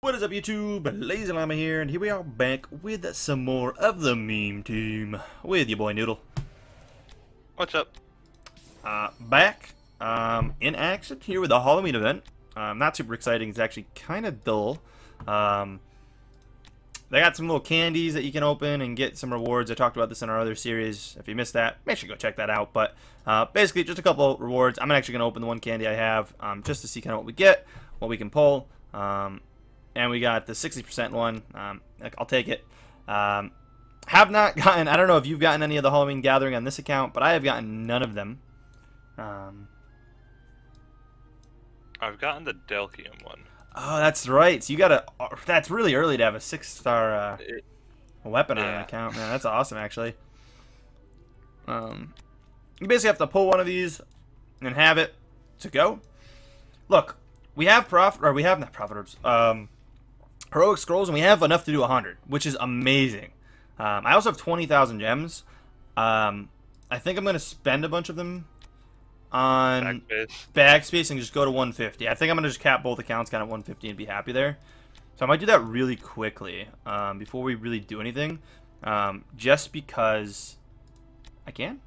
What is up, YouTube? LazeeLlama here, and here we are back with some more of the meme team with your boy Noodle. What's up? Back in action here with the Halloween event. Not super exciting. It's actually kind of dull. They got some little candies that you can open and get some rewards. I talked about this in our other series. If you missed that, make sure you go check that out. But basically, just a couple of rewards. I'm actually going to open the one candy I have just to see kind of what we get, what we can pull. And we got the 60% one. I'll take it. Have not gotten, I don't know if you've gotten any of the Halloween Gathering on this account, but I have gotten none of them. I've gotten the Delkium one. Oh, that's right. So you got that's really early to have a 6-star weapon on an account. Man, that's awesome, actually. You basically have to pull one of these and have it to go. Look, we have not profit orbs. Heroic scrolls, and we have enough to do 100, which is amazing. I also have 20,000 gems. I think I'm going to spend a bunch of them on backspace and just go to 150. I think I'm going to just cap both accounts kind of 150 and be happy there. So I might do that really quickly before we really do anything, just because I can.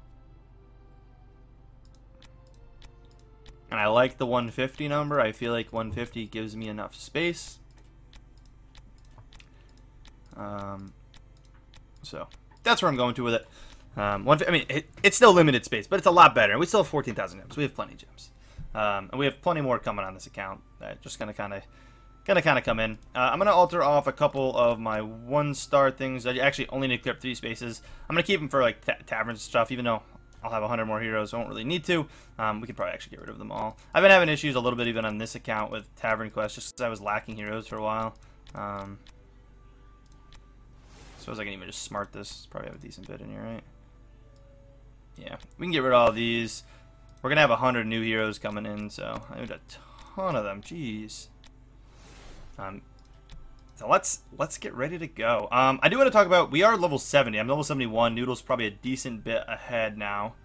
And I like the 150 number. I feel like 150 gives me enough space. So that's where I'm going to with it. I mean, it's still limited space, but it's a lot better. We still have 14,000 gems. We have plenty of gems, and we have plenty more coming on this account. That just gonna kind of come in. I'm gonna alter off a couple of my 1-star things. I actually only need to clear up 3 spaces. I'm gonna keep them for like taverns and stuff, even though I'll have 100 more heroes. I won't really need to. We could probably actually get rid of them all. I've been having issues a little bit even on this account with tavern quests, just because I was lacking heroes for a while. Suppose I can even just smart this. Probably have a decent bit in here, right? Yeah, we can get rid of all these. We're gonna have 100 new heroes coming in, so I need a ton of them. Jeez. So let's get ready to go. I do want to talk about, we are level 70. I'm level 71. Noodle's probably a decent bit ahead now,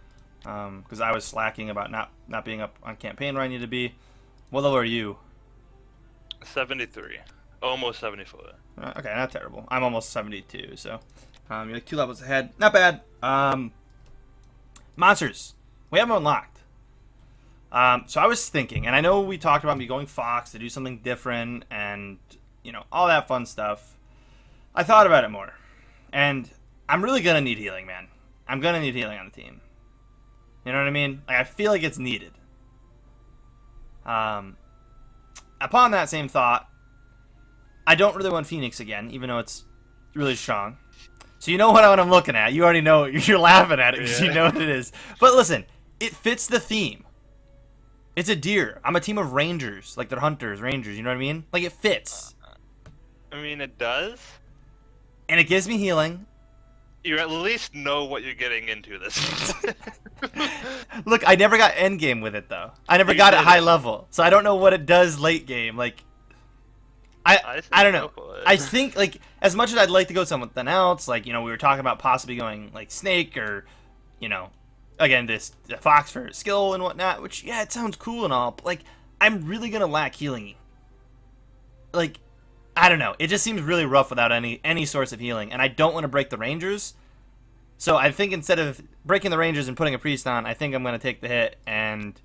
because I was slacking about not being up on campaign where I need to be. What level are you? 73. Almost 74. Okay, not terrible. I'm almost 72, so you're like 2 levels ahead. Not bad. Monsters. We have them unlocked. So I was thinking, and I know we talked about me going Fox to do something different and, you know, all that fun stuff. I thought about it more. And I'm really going to need healing, man. I'm going to need healing on the team. You know what I mean? Like, I feel like it's needed. Upon that same thought, I don't really want Phoenix again, even though it's really strong. So you know what I'm looking at. You already know. You're laughing at it because you know what it is. But listen, it fits the theme. It's a deer. I'm a team of rangers. Like, they're hunters, rangers. You know what I mean? Like, it fits. I mean, it does. And it gives me healing. You at least know what you're getting into this. Look, I never got end game with it, though. I never got it high level. So I don't know what it does late game. Like, I don't know. I think, like, as much as I'd like to go something else, like, you know, we were talking about possibly going, like, Snake or, you know, again, the Fox for skill and whatnot, which, yeah, it sounds cool and all, but, like, I'm really going to lack healing. Like, I don't know. It just seems really rough without any source of healing, and I don't want to break the Rangers. So I think instead of breaking the Rangers and putting a Priest on, I think I'm going to take the hit, and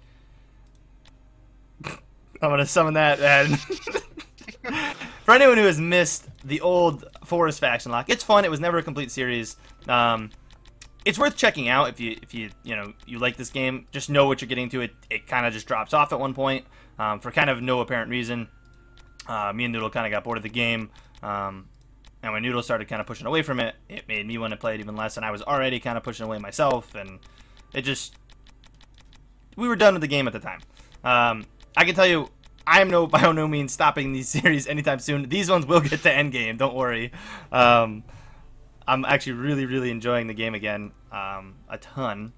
I'm going to summon that, and for anyone who has missed the old Forest faction lock, it's fun. It was never a complete series. It's worth checking out if you like this game. Just know what you're getting to. It kind of just drops off at one point for kind of no apparent reason. Me and Noodle kind of got bored of the game, and when Noodle started kind of pushing away from it, it made me want to play it even less. And I was already kind of pushing away myself, and we were done with the game at the time. I can tell you, I am by no means stopping these series anytime soon. These ones will get to endgame, don't worry. I'm actually really enjoying the game again, a ton.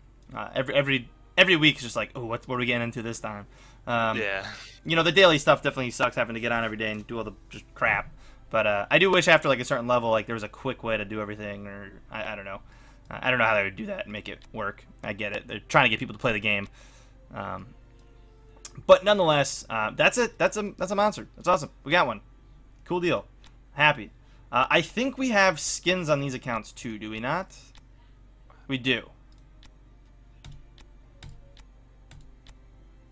Every week is just like, oh, what are we getting into this time? Yeah. You know, the daily stuff definitely sucks having to get on every day and do all the just crap. But I do wish after like a certain level, like there was a quick way to do everything, or I don't know. I don't know how they would do that and make it work. I get it. They're trying to get people to play the game. But nonetheless, that's it. That's a monster. That's awesome. We got one. Cool deal. Happy. I think we have skins on these accounts too, do we not? We do.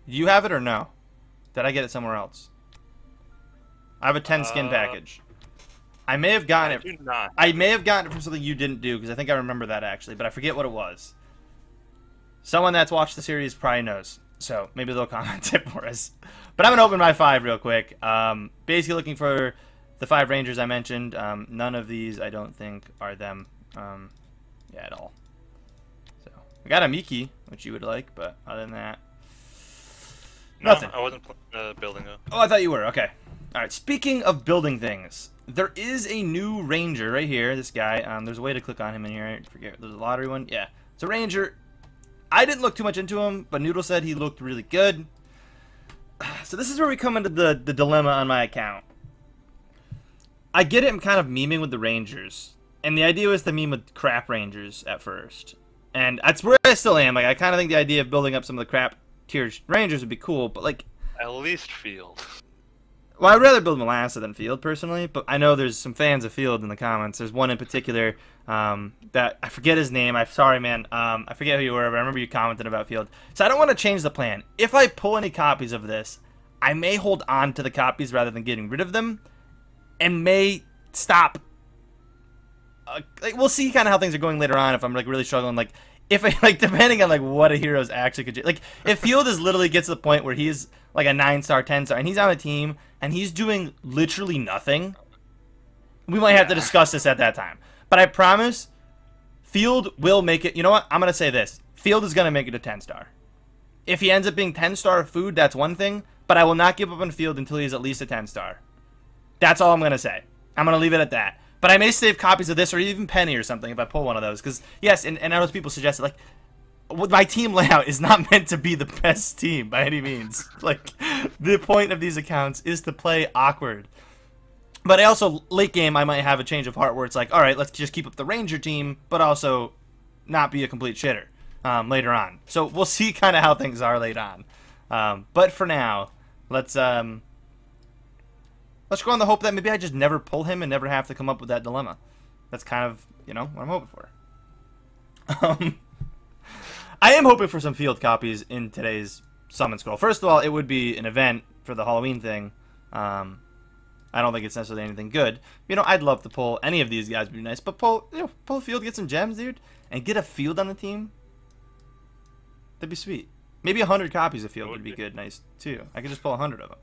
Do you have it or no? Did I get it somewhere else? I have a 10 skin package. I may have gotten it. I may have gotten it from something you didn't do, because I think I remember that actually, but I forget what it was. Someone that's watched the series probably knows, so maybe they'll comment it for us. But I'm gonna open my 5 real quick. Basically looking for the 5 Rangers I mentioned. None of these I don't think are them, yeah, at all. So we got a Miki, which you would like, but other than that, nothing. No, I wasn't building up. Oh, I thought you were. Okay. All right. Speaking of building things, there is a new Ranger right here. This guy. There's a way to click on him in here. I forget. There's a lottery one. Yeah. It's a Ranger. I didn't look too much into him, but Noodle said he looked really good. So this is where we come into the dilemma on my account. I get it. I'm kind of memeing with the Rangers, and the idea was to meme with crap Rangers at first, and that's where I still am. Like, I kind of think the idea of building up some of the crap tier Rangers would be cool, but like, at least Field. Well, I'd rather build Melassa than Field, personally, but I know there's some fans of Field in the comments. There's one in particular that, I forget his name. I'm sorry, man. I forget who you were, but I remember you commented about Field. So I don't want to change the plan. If I pull any copies of this, I may hold on to the copies rather than getting rid of them, and may stop. Like, we'll see kind of how things are going later on if I'm like really struggling. Like, if I, like, depending on like what a hero's actually could do. Like, if Field is literally gets to the point where he's like a 9-star, 10-star, and he's on a team and he's doing literally nothing, we might have to discuss this at that time. But I promise, Field will make it. You know what? I'm gonna say this: Field is gonna make it a 10-star. If he ends up being 10-star food, that's one thing. But I will not give up on Field until he's at least a 10-star. That's all I'm gonna say. I'm gonna leave it at that. But I may save copies of this or even Penny or something if I pull one of those. Because, yes, and I know people suggested, like, my team layout is not meant to be the best team by any means. Like, the point of these accounts is to play awkward. But I also, late game, I might have a change of heart where it's like, all right, let's just keep up the Ranger team, but also not be a complete shitter later on. So we'll see kind of how things are later on. But for now, let's go on the hope that maybe I just never pull him and never have to come up with that dilemma. That's kind of, you know, what I'm hoping for. I am hoping for some Field copies in today's Summon Scroll. First of all, it would be an event for the Halloween thing. I don't think it's necessarily anything good. You know, I'd love to pull any of these guys, would be nice. But pull Field, get some gems, dude, and get a Field on the team. That'd be sweet. Maybe 100 copies of Field would be good, nice too. I could just pull 100 of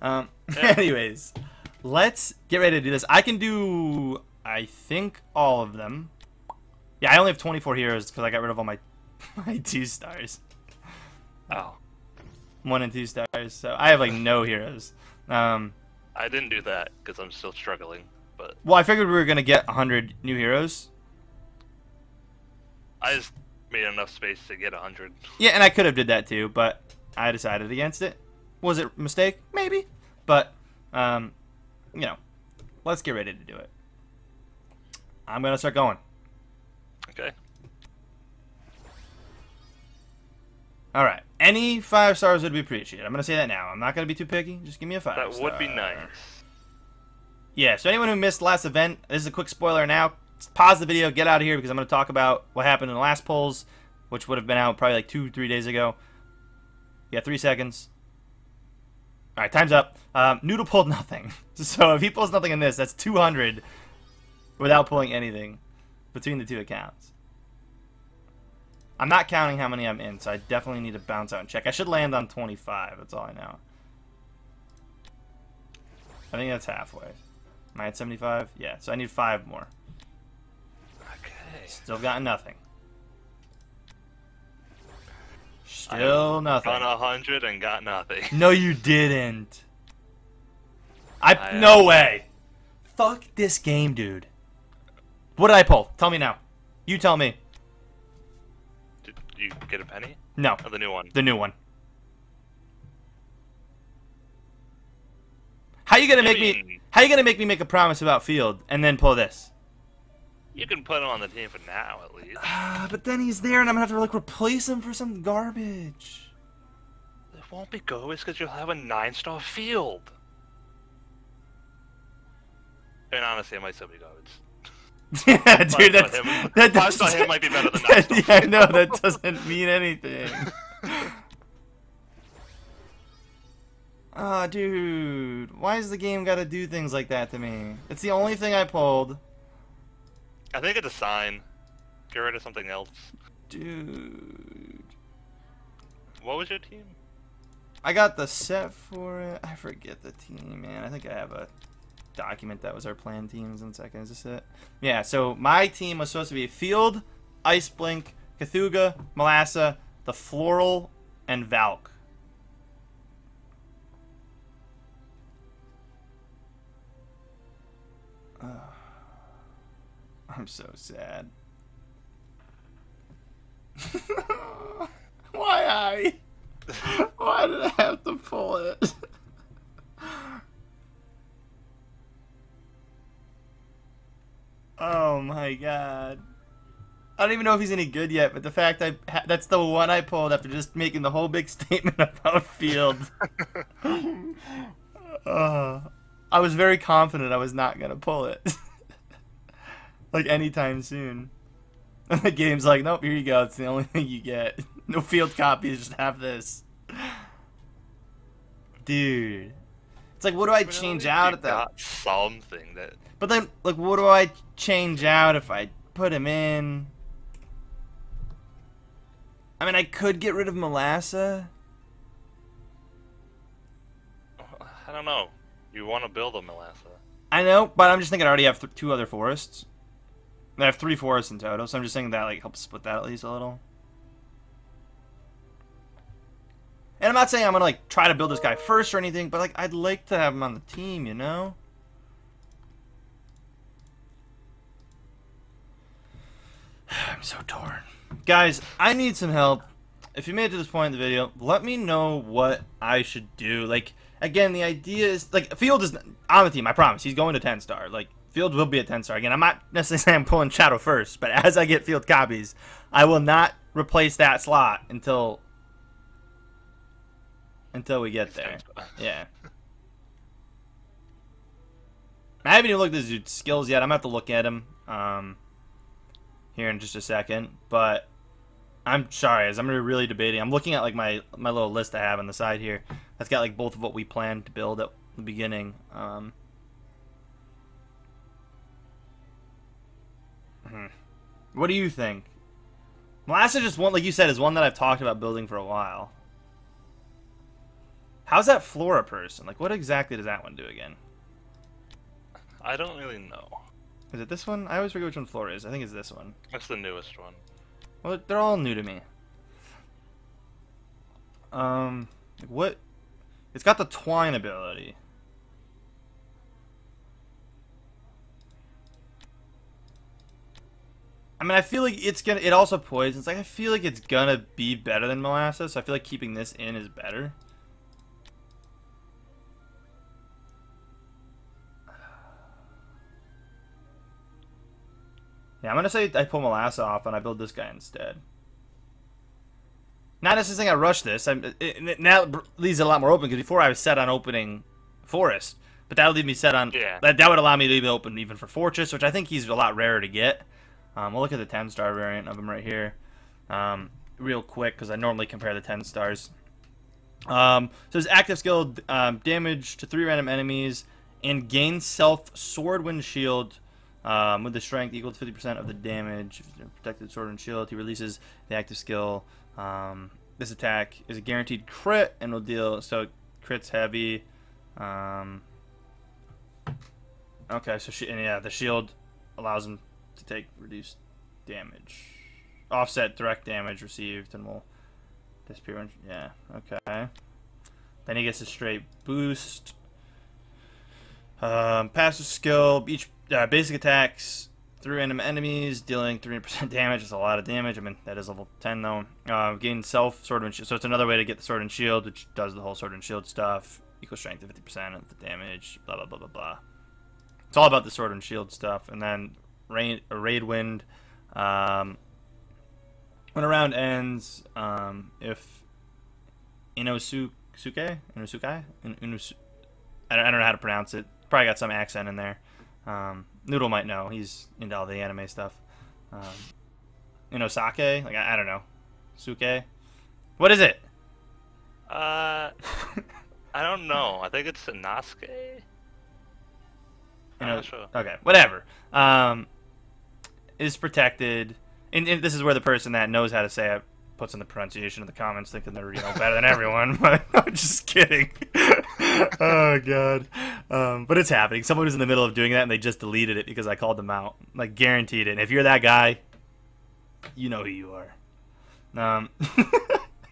them. Anyways, let's get ready to do this. I can do, I think, all of them. Yeah, I only have 24 heroes because I got rid of all my 2 stars. Oh. 1 and 2 stars. So I have like no heroes. I didn't do that because I'm still struggling. But well, I figured we were gonna get 100 new heroes. I just made enough space to get 100. Yeah, and I could have did that too, but I decided against it. Was it a mistake? Maybe. But, you know, let's get ready to do it. I'm going to start going. Okay. All right. Any 5 stars would be appreciated. I'm going to say that now. I'm not going to be too picky. Just give me a 5 That would be nice. Yeah, so anyone who missed the last event, this is a quick spoiler now. Pause the video, get out of here, because I'm going to talk about what happened in the last polls, which would have been out probably like 2-3 days ago. Yeah, 3 seconds. All right, time's up. Noodle pulled nothing. So if he pulls nothing in this, that's 200 without pulling anything between the 2 accounts. I'm not counting how many I'm in, so I definitely need to bounce out and check. I should land on 25. That's all I know. I think that's halfway. Am I at 75? Yeah, so I need 5 more. Okay. Still got nothing. Still nothing. Got 100 and got nothing. No, you didn't. No way. Fuck this game, dude. What did I pull? Tell me now. You tell me. Did you get a penny? No. Oh, the new one. The new one. How you gonna make me? How you gonna make me make a promise about Field and then pull this? You can put him on the team for now, at least. But then he's there, and I'm gonna have to like replace him for some garbage. It won't be garbage because you'll have a 9-star Field. And honestly, it might still be garbage. Yeah, dude, that's him might be better than that. Yeah, I know, that doesn't mean anything. Oh, dude, why does the game gotta do things like that to me? It's the only thing I pulled. I think it's a sign. Get rid of something else. Dude. What was your team? I got the set for it. I forget the team, man. I think I have a document that was our planned teams. 1 second, is this it? Yeah, so my team was supposed to be Field, Ice Blink, Cthulhu, Melassa, the Floral, and Valk. I'm so sad. Why I? Why did I have to pull it? Oh my god. I don't even know if he's any good yet, but the fact that's the one I pulled after just making the whole big statement about Field. I was very confident I was not going to pull it. Like anytime soon. And the game's like, nope, here you go. It's the only thing you get. No Field copies, just have this. Dude. It's like, what do I change out at that? Something that. But then, like, what do I change out if I put him in? I mean, I could get rid of Melassa. I don't know. You want to build a Melassa. I know, but I'm just thinking I already have 2 other forests. I have 3 forests in total, so I'm just saying that like helps split that at least a little. And I'm not saying I'm gonna like try to build this guy first or anything, but like I'd like to have him on the team, you know? I'm so torn. Guys, I need some help. If you made it to this point in the video, let me know what I should do. Like, again, the idea is, like, Field is on the team, I promise. He's going to 10-star. Like, Field will be a 10-star. Again, I'm not necessarily saying I'm pulling Shadow first, but as I get Field copies, I will not replace that slot until we get there. Yeah. I haven't even looked at this dude's skills yet. I'm going to have to look at him here in just a second, but I'm sorry, as I'm really debating. I'm looking at like my little list I have on the side here. That's got like both of what we planned to build at the beginning. What do you think? Melassa just one, like you said, is one that I've talked about building for a while. How's that Flora person? Like, what exactly does that one do again? I don't really know. Is it this one? I always forget which one Flora is. I think it's this one. That's the newest one. Well, they're all new to me. What? It's got the Twine ability. I mean, I feel like it's gonna. It also poisons. Like, I feel like it's gonna be better than Melassa, so I feel like keeping this in is better. Yeah, I'm gonna say I pull Melassa off and I build this guy instead. Not necessarily I rush this. Now it leaves it a lot more open because before I was set on opening Forest, but that'll leave me set on. Yeah. That would allow me to leave it open even for Fortress, which I think he's a lot rarer to get. We'll look at the 10-star variant of him right here, real quick because I normally compare the 10 stars. So his active skill, damage to 3 random enemies, and gain self sword wind shield. With the strength equal to 50% of the damage. Protected sword and shield. He releases the active skill. This attack is a guaranteed crit and will deal. So crit's heavy. Okay, so yeah, the shield allows him to take reduced damage. Offset direct damage received and will disappear. Yeah, okay. Then he gets a straight boost. Passive skill. Each basic attacks 3 random enemies, dealing 300% damage. That's a lot of damage. I mean, that is level 10 though. Gain self sword and shield. So it's another way to get the sword and shield, which does the whole sword and shield stuff. Equal strength to 50% of the damage. Blah blah blah blah blah. It's all about the sword and shield stuff. And then raid wind. When a round ends, if Inosuke, I don't know how to pronounce it. Probably got some accent in there. Noodle might know. He's into all the anime stuff. You know, sake? Like, I don't know. Suke? What is it? I don't know. I think it's a Nasuke. I'm not sure. Okay, whatever. Is protected. And this is where the person that knows how to say it puts in the pronunciation in the comments, thinking they're better than everyone. But I'm just kidding. Oh god. But it's happening. Someone was in the middle of doing that and they just deleted it because I called them out. Like, guaranteed it. And if you're that guy, you know who you are.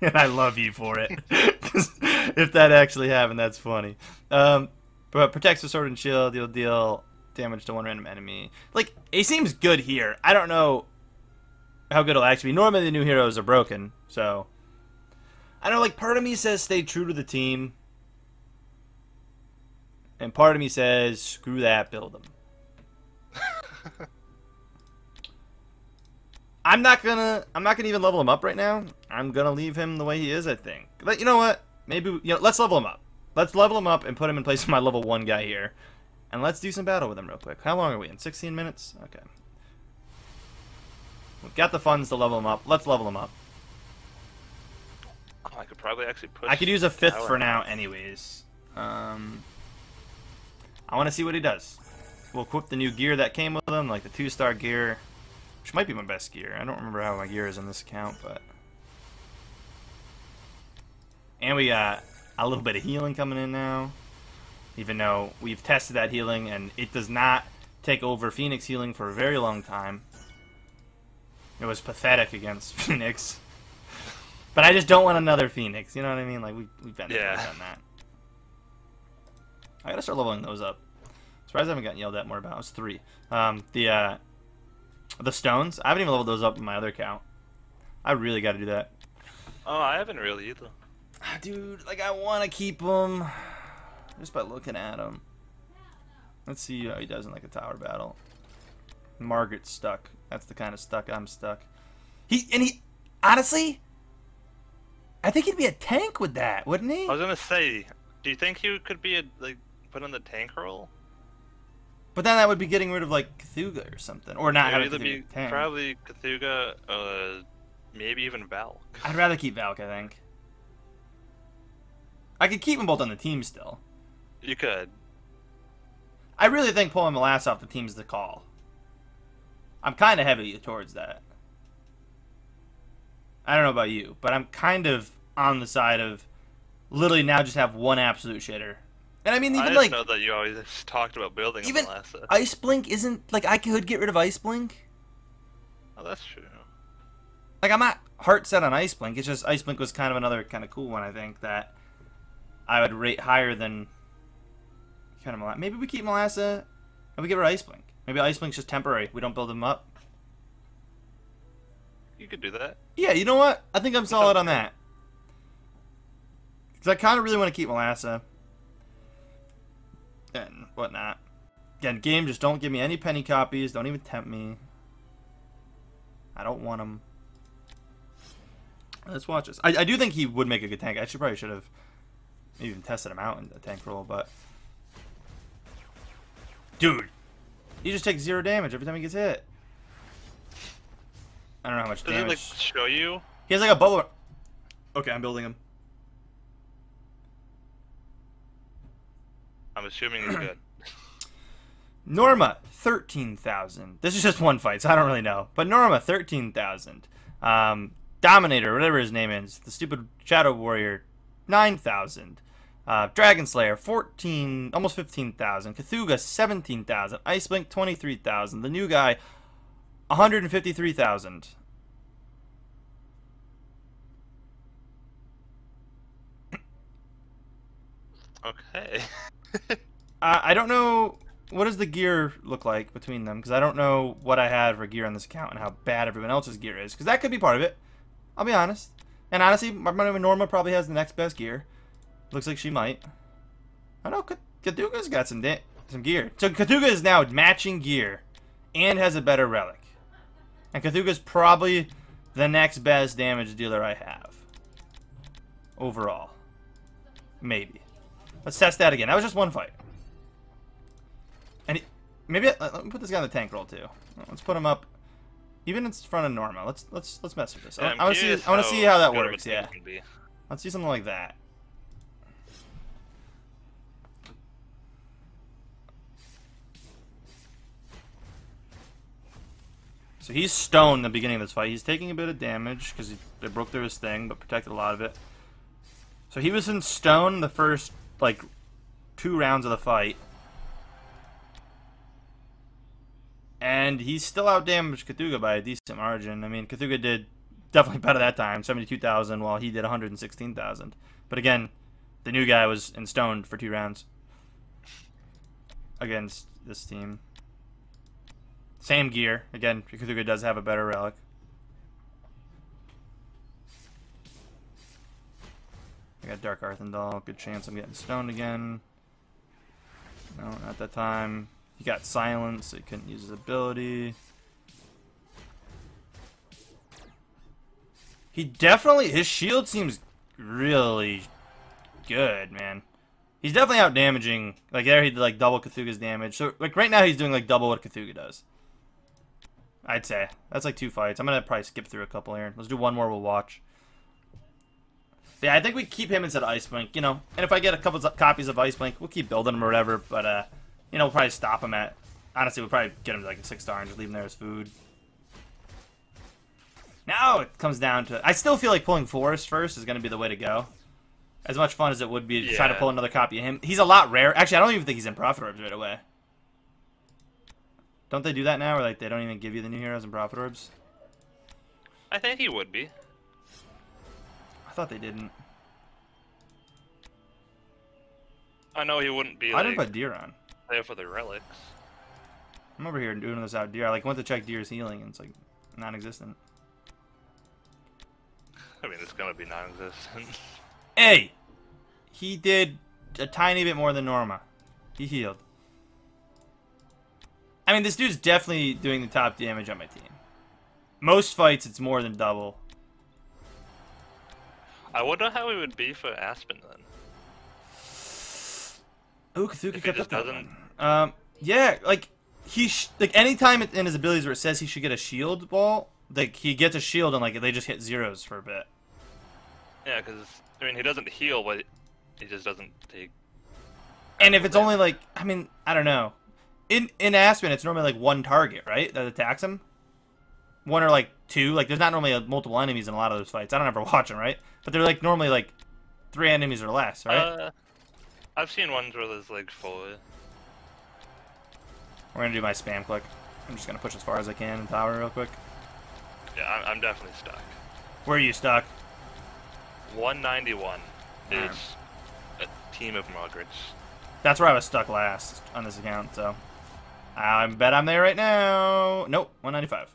And I love you for it. If that actually happened, that's funny. But protects with sword and shield. You'll deal damage to one random enemy. Like, it seems good here. I don't know how good it'll actually be. Normally the new heroes are broken, so I don't know. Like, part of me says stay true to the team, and part of me says screw that, build them. I'm not gonna even level him up right now. I'm gonna leave him the way he is, I think. But you know what? Maybe, let's level him up. Let's level him up and put him in place of my level 1 guy here. And let's do some battle with him real quick. How long are we in? 16 minutes? Okay. We've got the funds to level him up. Let's level him up. Oh, I could probably actually push. I could use a 5th for now anyways. I want to see what he does. We'll equip the new gear that came with him, like the 2-star gear. Which might be my best gear. I don't remember how my gear is in this account, but... And we got a little bit of healing coming in now. Even though we've tested that healing, and it does not take over Phoenix healing for a very long time. It was pathetic against Phoenix. But I just don't want another Phoenix, you know what I mean? Like, we've been there, done that. I gotta start leveling those up. Surprised I haven't gotten yelled at more about. It was 3. The stones, I haven't even leveled those up in my other account. I really gotta do that. Oh, I haven't really either. Dude, like, I want to keep them just by looking at him. Let's see how he does in, like, a tower battle. Margaret's stuck. That's the kind of stuck I'm stuck. He honestly, I think he'd be a tank with that, wouldn't he? I was gonna say, do you think he could be put on the tank role? But then that would be getting rid of, like, Cthulhu or something, or not having Cthulhu tank. Probably Cthulhu, maybe even Valk. I'd rather keep Valk, I think. I could keep them both on the team still. You could. I really think pulling Molass off the team's the call. I'm kind of heavy towards that. I don't know about you, but I'm kind of on the side of literally now just have one absolute shitter. And I mean, even I know that you always talked about building even Molass. Ice Blink isn't, like, I could get rid of Ice Blink. Oh, that's true. Like, I'm not heart set on Ice Blink. It's just Ice Blink was kind of another kind of cool one, I think, that I would rate higher than kind of Molass. Maybe we keep Molassa and we get rid of Ice Blink. Maybe Ice Blink's just temporary. We don't build him up. You could do that. Yeah, you know what? I think I'm solid on that. Because I kind of really want to keep Molassa and whatnot. Again, game, just don't give me any penny copies. Don't even tempt me. I don't want them. Let's watch this. I do think he would make a good tank. I probably should have even tested him out in the tank role, but... Dude! He just takes 0 damage every time he gets hit. I don't know how much damage. Does it, like, show you? He has, like, a bubble... Okay, I'm building him. I'm assuming he's good. Norma, 13,000. This is just one fight, so I don't really know. But Norma, 13,000. Dominator, whatever his name is, the stupid Shadow Warrior, 9,000. Dragon Slayer, 14, almost 15,000. Cthulhu, 17,000. Ice Blink, 23,000. The new guy, 153,000. Okay. I don't know, what does the gear look like between them? Because I don't know what I had for gear on this account and how bad everyone else's gear is. Because that could be part of it. I'll be honest. And honestly, my Norma probably has the next best gear. Looks like she might. I know Cthulhu's got some gear. So Cthulhu is now matching gear and has a better relic. And Cthulhu's probably the next best damage dealer I have. Overall. Maybe. Let's test that again. That was just one fight. And maybe let me put this guy in the tank role too. Let's put him up, even in front of Norma. Let's mess with this. Yeah, I want to see how that works. Yeah, let's do something like that. So he's stoned in the beginning of this fight. He's taking a bit of damage because they broke through his thing, but protected a lot of it. So he was in stone the first, like, 2 rounds of the fight. And he still outdamaged Cthulhu by a decent margin. I mean, Cthulhu did definitely better that time, 72,000, while he did 116,000. But again, the new guy was in stone for 2 rounds against this team. Same gear. Again, Cthulhu does have a better relic. I got Dark Arthendal. Good chance I'm getting stoned again. No, not that time. He got silence, so he couldn't use his ability. He definitely... His shield seems really good, man. He's definitely out-damaging. Like, there he did, like, double Cthulhu's damage. So, like, right now he's doing, like, double what Cthulhu does. I'd say. That's, like, 2 fights. I'm gonna probably skip through a couple here. Let's do one more, we'll watch. Yeah, I think we keep him instead of Iceblink, you know. And if I get a couple copies of Iceblink, we'll keep building him or whatever. But, you know, we'll probably stop him at... Honestly, we'll probably get him to, like, a 6-star and just leave him there as food. Now it comes down to... I still feel like pulling Forest first is going to be the way to go. As much fun as it would be to try to pull another copy of him. He's a lot rare. Actually, I don't even think he's in Prophet Orbs right away. Don't they do that now, where like they don't even give you the new heroes in Prophet Orbs? I think he would be. I thought they didn't. I know he wouldn't be. I didn't put Deer on. There for the relics. I'm over here doing this out Deer. I like went to check Deer's healing, and it's like non-existent. I mean, it's gonna be non-existent. Hey, he did a tiny bit more than Norma. He healed. I mean, this dude's definitely doing the top damage on my team. Most fights, it's more than double. I wonder how he would be for Aspen then. Ooh, Cthulhu kept up that one. Yeah, like like anytime in his abilities where it says he should get a shield ball, like he gets a shield and like they just hit zeros for a bit. Yeah, because I mean he doesn't heal, but he just doesn't take. And if it's only like, I mean, I don't know. In Aspen, it's normally like 1 target, right, that attacks him. 1 or like 2. Like there's not normally multiple enemies in a lot of those fights. I don't ever watch them, right? But they're like normally like 3 enemies or less, right? I've seen ones where there's like 4. We're gonna do my spam click. I'm just gonna push as far as I can in tower real quick. Yeah, I'm definitely stuck. Where are you stuck? 191 is a team of Margarets. That's where I was stuck last on this account, so I bet I'm there right now. Nope, 195.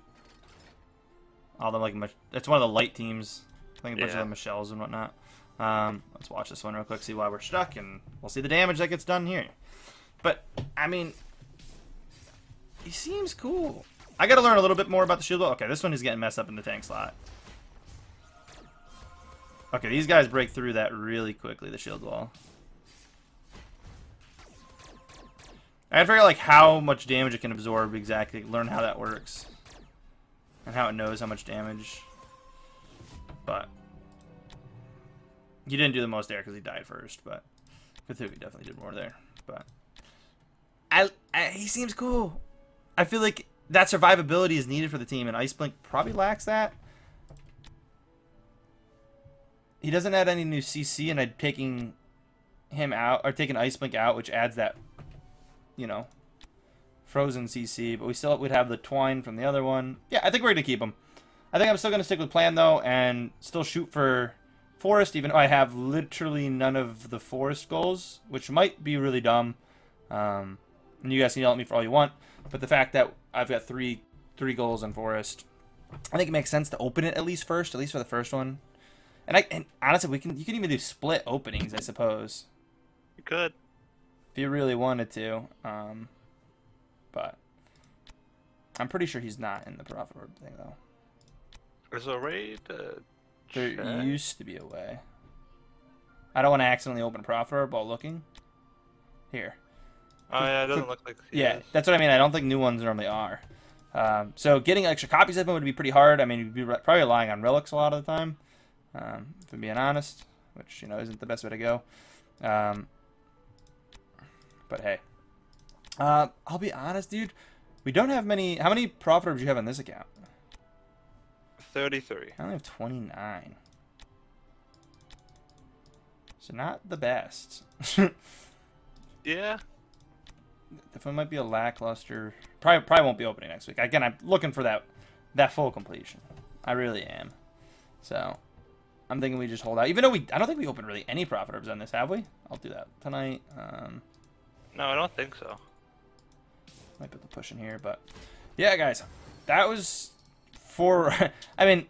All them like it's one of the light teams. I think a bunch of them Michelle's and whatnot. Let's watch this one real quick, see why we're stuck, and we'll see the damage that gets done here. But I mean, he seems cool. I got to learn a little bit more about the shield wall. Okay, this one is getting messed up in the tank slot. Okay, these guys break through that really quickly, the shield wall. I gotta figure out like how much damage it can absorb exactly, learn how that works. And how it knows how much damage. But he didn't do the most there because he died first, but Cthulhu definitely did more there. But he seems cool. I feel like that survivability is needed for the team, and Iceblink probably lacks that. He doesn't add any new CC, and I'm taking him out, or taking Iceblink out, which adds that, you know, frozen CC, but we still would have the twine from the other one. Yeah, I think we're going to keep him. I think I'm still going to stick with plan, though, and still shoot for Forest, even though I have literally none of the Forest goals, which might be really dumb. And you guys can yell at me for all you want, but the fact that I've got three goals in Forest, I think it makes sense to open it at least for the first one. And honestly, you can even do split openings, I suppose. You could. If you really wanted to. But I'm pretty sure he's not in the Prophet Orb thing, though. There's a way to There check. used to be a way. I don't want to accidentally open a Prophet Orb while looking. Here. Oh yeah, it doesn't look like. Yeah, that's what I mean. I don't think new ones normally are. So getting extra copies of them would be pretty hard. I mean, you'd be probably relying on relics a lot of the time, if I'm being honest, which, you know, isn't the best way to go. But hey, I'll be honest, dude. We don't have many. How many profit orbs do you have on this account? 33. I only have 29. So not the best. Yeah. Definitely might be a lackluster. Probably won't be opening next week. Again, I'm looking for that full completion. I really am. So I'm thinking we just hold out. Even though I don't think we opened really any profit orbs on this, have we? I'll do that tonight. No, I don't think so. Might put the push in here, but yeah, guys, that was for. I mean,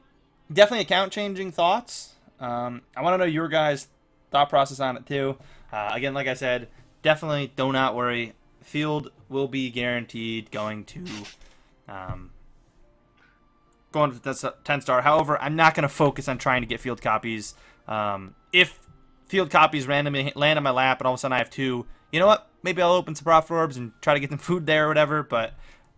definitely account changing thoughts. I want to know your guys' thought process on it too. Again, like I said, definitely do not worry. Field will be guaranteed going to the 10-star. However, I'm not going to focus on trying to get field copies. If field copies randomly land on my lap and all of a sudden I have 2, you know what? Maybe I'll open some profit orbs and try to get them food there or whatever. But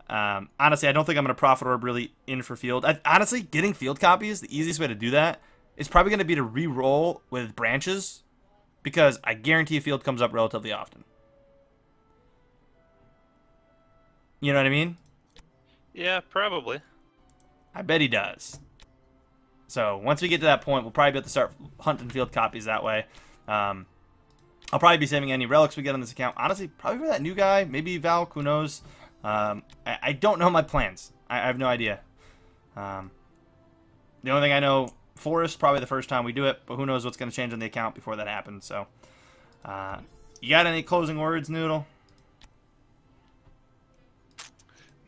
honestly, I don't think I'm going to profit orb really in for field. Honestly, getting field copies, the easiest way to do that is probably going to be to re-roll with branches, because I guarantee a field comes up relatively often. You know what I mean? Yeah, probably. I bet he does. So once we get to that point, we'll probably be able to start hunting field copies that way. I'll probably be saving any relics we get on this account. Honestly, probably for that new guy. Maybe Valk, who knows? I don't know my plans. I have no idea. The only thing I know, Forest, probably the first time we do it, but who knows what's going to change on the account before that happens. So, you got any closing words, Noodle?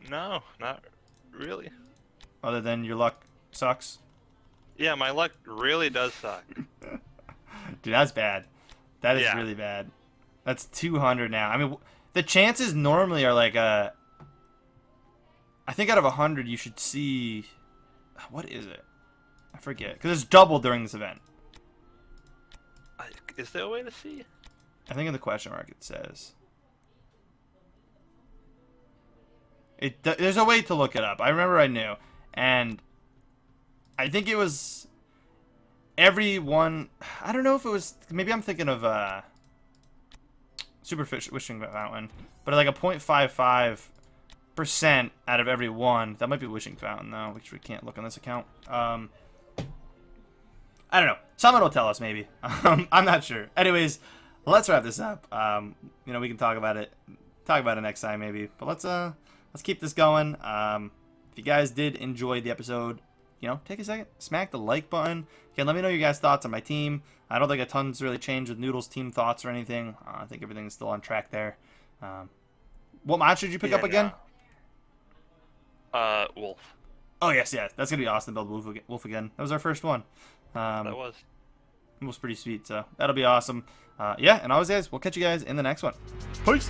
No, not really. Other than your luck sucks? Yeah, my luck really does suck. Dude, that's bad. That is really bad. That's 200 now. I mean, the chances normally are like I think out of 100 you should see... What is it? I forget. Because it's doubled during this event. Is there a way to see? I think in the question mark it says. There's a way to look it up. I remember I knew. And I think it was every one. I don't know if it was. Maybe I'm thinking of Super Wishing Fountain. But like a 0.55% out of every one. That might be Wishing Fountain, though, which we can't look on this account. I don't know. Someone will tell us, maybe. I'm not sure. Anyways, let's wrap this up. You know, we can talk about it next time, maybe. But let's keep this going. If you guys did enjoy the episode, you know, take a second, smack the like button. Again, let me know your guys' thoughts on my team. I don't think a ton's really changed with Noodle's team thoughts or anything. I think everything's still on track there. What monster did you pick up again? Wolf. Oh, yes. That's going to be awesome to build Wolf again. That was our first one. That was. It was pretty sweet, so that'll be awesome. Yeah, and always, guys, we'll catch you guys in the next one. Peace!